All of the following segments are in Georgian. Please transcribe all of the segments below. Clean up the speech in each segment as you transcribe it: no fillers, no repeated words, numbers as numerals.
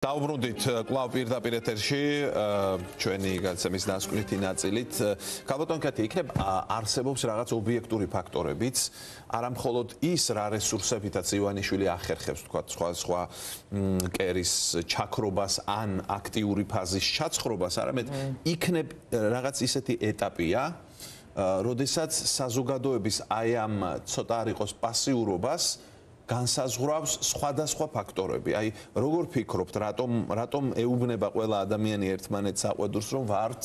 დავბრუნდით კვლავ პირდაპირ ეთერში ჩვენი გადაცემის დასკვნითი ნაწილით. ქალბატონ კათი, იქნებ არსებობს რაღაც ობიექტური ფაქტორებიც, არა მხოლოდ ის რა რესურსებითაც ივანიშვილი ახერხებს თქვა სხვა კერის ჩაქრობას ან აქტიური ფაზის ჩაცხრობას, არამედ იქნებ რაღაც ისეთი ეტაპია, როდესაც საზოგადოების აი ამ ცოტა არ იყოს პასიურობას განსაზღვრავს სხვადასხვა ფაქტორები. აი, როგორ ფიქრობთ, რატომ ეუბნება ყველა ადამიანი ერთმანეთს აყვედურს, რომ ვართ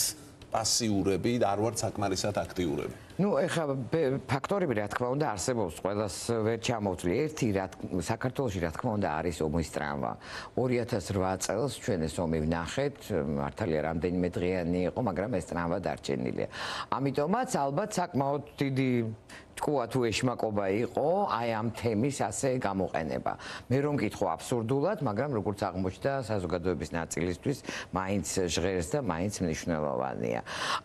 პასიურები და არ ვართ საკმარისად აქტიურები? Ну, ეხლა ფაქტორები რა თქმა უნდა არსებობს, ყველას ვერ ჩამოვთვლი. ერთი საქართველოში რა თქმა უნდა არის ომის ტრამვა. 2008 წელს ჩვენ ეს ომი ვნახეთ, მართალია რამდენიმე დღიანი იყო, მაგრამ ეს ტრამვა დარჩენილია. ამიტომაც ალბათ საკმაოდ დიდი თქვა თუ ეშმაკობა იყო აი ამ თემის ასე გამოყენება. მე რომ მკითხო აბსურდულად, მაგრამ როგორც აღმოჩნდა საზოგადოების ნაწილისთვის მაინც ჟღერს და მაინც მნიშვნელოვანია.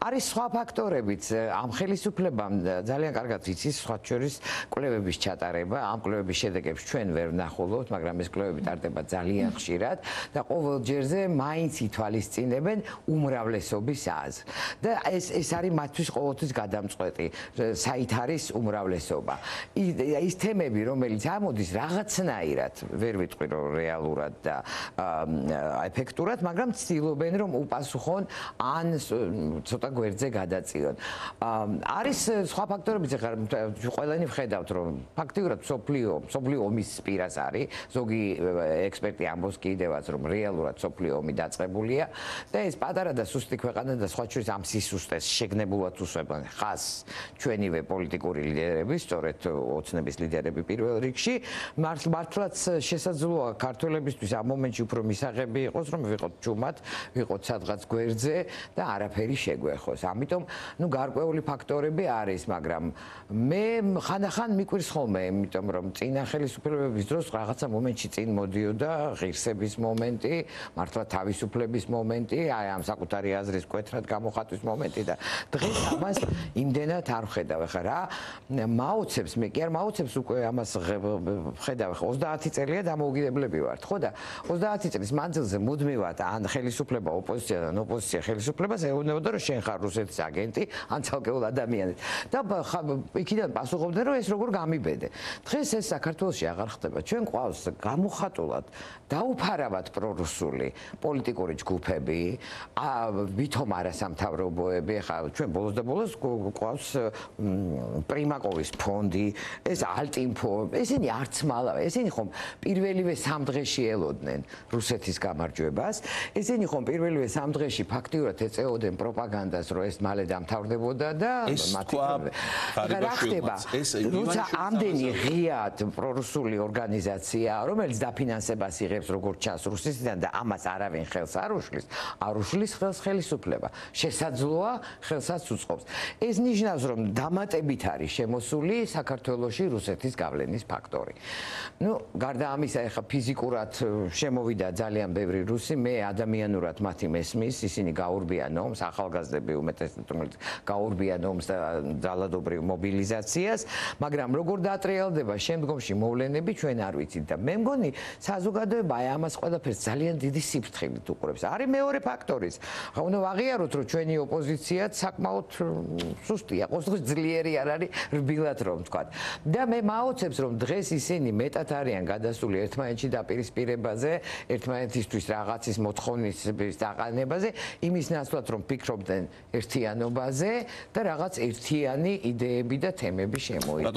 არის სხვა ფაქტორებიც, ამ ხელისუფლებამ ძალიან კარგად იცის სხვა შორის კვლევების ჩატარება, ამ კვლევების შედეგებს ჩვენ ვერ ვნახულობთ, მაგრამ ეს კვლევები ტარდება ძალიან ხშირად და ყოველ ჯერზე მაინც ითვალისწინებენ უმრავლესობის აზრს. და ეს არის მათთვის ყოველთვის გადამწყვეტი, საით არის უმრავლესობა. ის თემები, რომელიც ამოდის რაღაცნაირად, ვერ ვიტყვი რომ რეალურად და ეფექტურად, მაგრამ ცდილობენ რომ უპასუხონ ან ცოტა გვერდზე გადაწიონ. არის სხვა ფაქტორებიც, ახლა ყველანი ვხედავთ რომ ფაქტიურად მსოფლიო ომის პირას არის, ზოგი ექსპერტი ამბობს კიდევაც რომ რეალურად მსოფლიო ომი დაწყებულია და ეს პატარა და სუსტი ქვეყანა და სხვა შორის ამ სისუსტეს შეგნებულად უსვებენ ხაზს ჩვენივე პოლიტიკური ლიდერები, სწორედ ოცნების ლიდერები პირველ რიგში, მართლაც შესაძლოა ქართველებისთვის ამ მომენტში უფრო მისაღები იყოს, რომ ვიყოთ ჯუმად, ვიყოთ სადღაც გვერდზე და არაფერი შეგვეხოს. ამიტომ, გარკვეული ფაქტორები არის, მაგრამ მე ხანდახან მიკვირს ხოლმე, იმიტომ რომ წინა ხელისუფლებების დროს რაღაცა მომენტში წინ მოდიოდა ღირსების მომენტი, მართლა თავისუფლების მომენტი, აი ამ საკუთარი აზრის მკვეთრად გამოხატვის მომენტი და დღეს ამას იმდენად არ ვხედავ. ახლა რა მაოცებს, მე კი არ მაოცებს უკვე ამას ვხედავ, 30 წელია დამოუკიდებლები ვართ, ხო და 30 წლის მანძილზე მუდმივად ან ხელისუფლება ოპოზიცია და ოპოზიცია ხელისუფლებას ეუბნებოდა რომ შენ ხარ რუსეთის აგენტი, ან ცალკეულ ადამიანად. და იქიდან პასუხობდნენ რომ ეს როგორ გამიბედე. დღეს ეს საქართველოში აღარ ხდება. ჩვენ ყავს გამოხატულად დაუფარავად პრორუსული პოლიტიკური ჯგუფები, ვითომ არასამთავრობოები, ახლა ჩვენ ბოლოს და ბოლოს ყავს პრიმაკოვის ფონდი, ეს ალტინფო, ესენი არც მალავე, ესენი ხომ პირველივე სამ დღეში ელოდნენ რუსეთის გამარჯვებას, ესენი ხომ პირველივე სამ დღეში ფაქტიურად ეწეოდნენ პროპაგანდას, რომ ეს მალე დამთავრდებოდა და მათი რა ხდება? როცა ამდენი ღიად პრორუსული ორგანიზაცია, რომელიც დაფინანსებას იღებს როგორც ჩანს რუსეთიდან და ამას არავინ ხელს არ უშლის ხელს ხელისუფლება. შესაძლოა ხელსაც უწყობს. ეს ნიშნავს რომ დამატებით არის შემოსული საქართველოში რუსეთის გავლენის ფაქტორი. გარდა ამისა, ეხლა ფიზიკურად შემოვიდა ძალიან ბევრი რუსი, მე ადამიანურად მათი მესმის, ისინი გაურბიან ომს, ახალგაზრდები უმეტესად, რომელიც გაურბიან ომს და ძალადობრივ მობილიზაციას, მაგრამ როგორ დაატრიალდება შემდგომში მოვლენები, ჩვენ არ ვიცით და მე მგონი საზოგადოება აი ამას ყველაფერს ძალიან დიდი სიფრთხილით უყურებს. არის მეორე ფაქტორიც. უნდა ვაღიაროთ, რომ ჩვენი ოპოზიციაც საკმაოდ სუსტია, ყოველთვის ძლიერი არ არის, რბილად რომ ვთქვა. და მე მაოცებს, რომ დღეს ისინი მეტად არიან გადასული ერთმანეთში დაპირისპირებაზე, ერთმანეთისთვის რაღაცის მოთხოვნების დაყენებაზე, იმის ნაცვლად რომ ფიქრობდნენ ერთიანობაზე და რაღაც ერთიანი იდეები და თემები შემოიყვანონ.